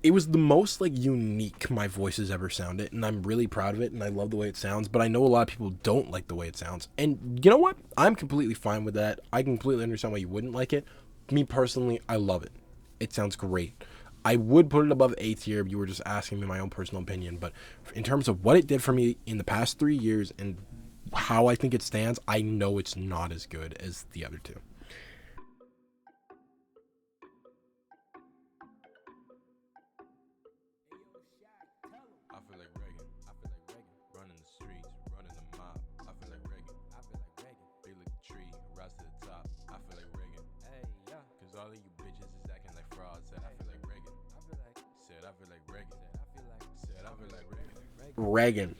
It was the most like unique my voice has ever sounded, and I'm really proud of it, and I love the way it sounds. But I know a lot of people don't like the way it sounds, and you know what? I'm completely fine with that. I completely understand why you wouldn't like it. Me personally, I love it. It sounds great. I would put it above A tier if you were just asking me my own personal opinion, but in terms of what it did for me in the past 3 years and how I think it stands, I know it's not as good as the other two. I feel like Reagan, running the streets, running the mob. I feel like Reagan, Reagan.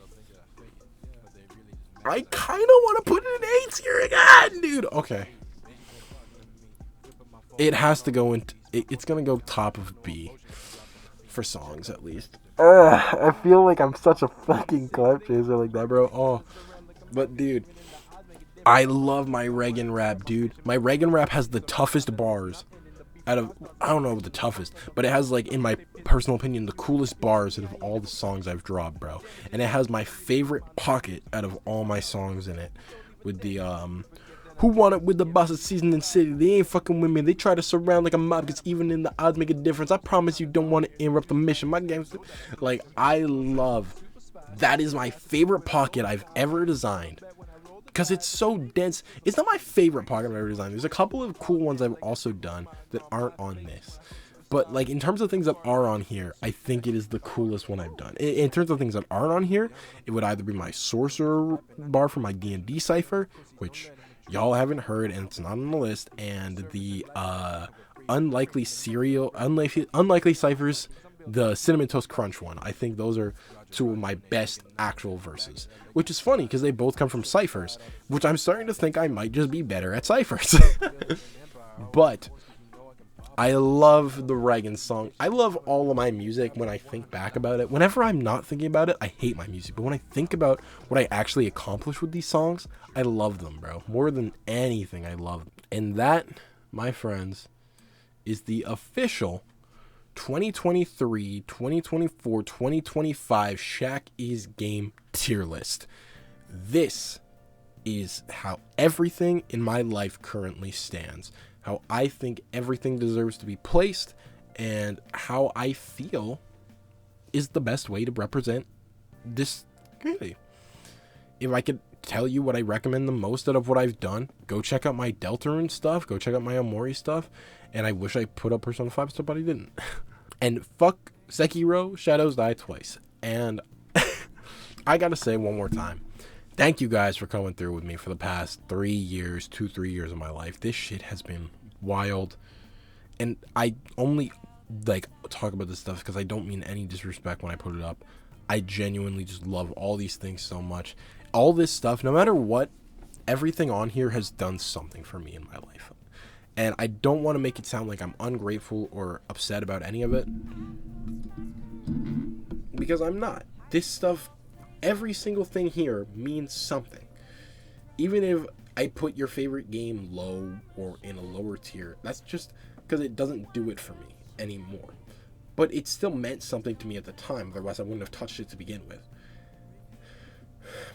I kind of want to put it in A tier again, dude. Okay. It has to go into... It's going to go top of B. For songs, at least. I feel like I'm such a fucking clout chaser like that, bro. Oh. But, dude... I love my Reagan rap, dude. My Reagan rap has the toughest bars out of, I don't know the toughest, but it has, like, in my personal opinion, the coolest bars out of all the songs I've dropped, bro. And it has my favorite pocket out of all my songs in it. With the, who want it with the boss of season and city? They ain't fucking with me. They try to surround like a mob, because even in the odds make a difference. I promise you don't want to interrupt the mission. My game's, like, I love, that is my favorite pocket I've ever designed. Because it's so dense. It's not my favorite pocket I've ever designed. There's a couple of cool ones I've also done that aren't on this. But, like, in terms of things that are on here, I think it is the coolest one I've done. In terms of things that aren't on here, it would either be my Sorcerer bar for my D&D Cypher, which y'all haven't heard and it's not on the list, and the Unlikely Ciphers, the Cinnamon Toast Crunch one. I think those are two of my best actual verses, which is funny because they both come from ciphers, which I'm starting to think I might just be better at ciphers. But I love the Reagan song. I love all of my music when I think back about it. Whenever I'm not thinking about it, I hate my music. But when I think about what I actually accomplished with these songs, I love them, bro. More than anything, I love them. And that, my friends, is the official 2023, 2024, 2025 Shaq Is Game tier list. This is how everything in my life currently stands. How I think everything deserves to be placed, and how I feel is the best way to represent this community. If I could tell you what I recommend the most out of what I've done, go check out my Deltarune stuff, go check out my Omori stuff, and I wish I put up Persona 5 stuff, but I didn't. And fuck Sekiro, Shadows Die Twice. And I gotta say one more time, thank you guys for coming through with me for the past 3 years, 2-3 years of my life. This shit has been wild. And I only, like, talk about this stuff because I don't mean any disrespect when I put it up. I genuinely just love all these things so much. All this stuff, no matter what, everything on here has done something for me in my life. And I don't want to make it sound like I'm ungrateful or upset about any of it, because I'm not. This stuff, every single thing here means something. Even if I put your favorite game low or in a lower tier, that's just because it doesn't do it for me anymore. But it still meant something to me at the time, otherwise I wouldn't have touched it to begin with.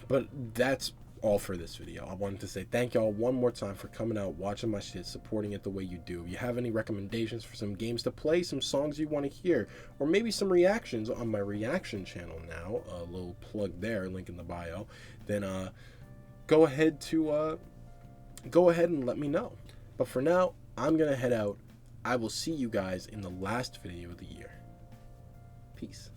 But that's all for this video. I wanted to say thank y'all one more time for coming out, watching my shit, supporting it the way you do. If you have any recommendations for some games to play, some songs you want to hear, or maybe some reactions on my reaction channel now, a little plug there, link in the bio, then go ahead and let me know. But for now, I'm gonna head out. I will see you guys in the last video of the year. Peace.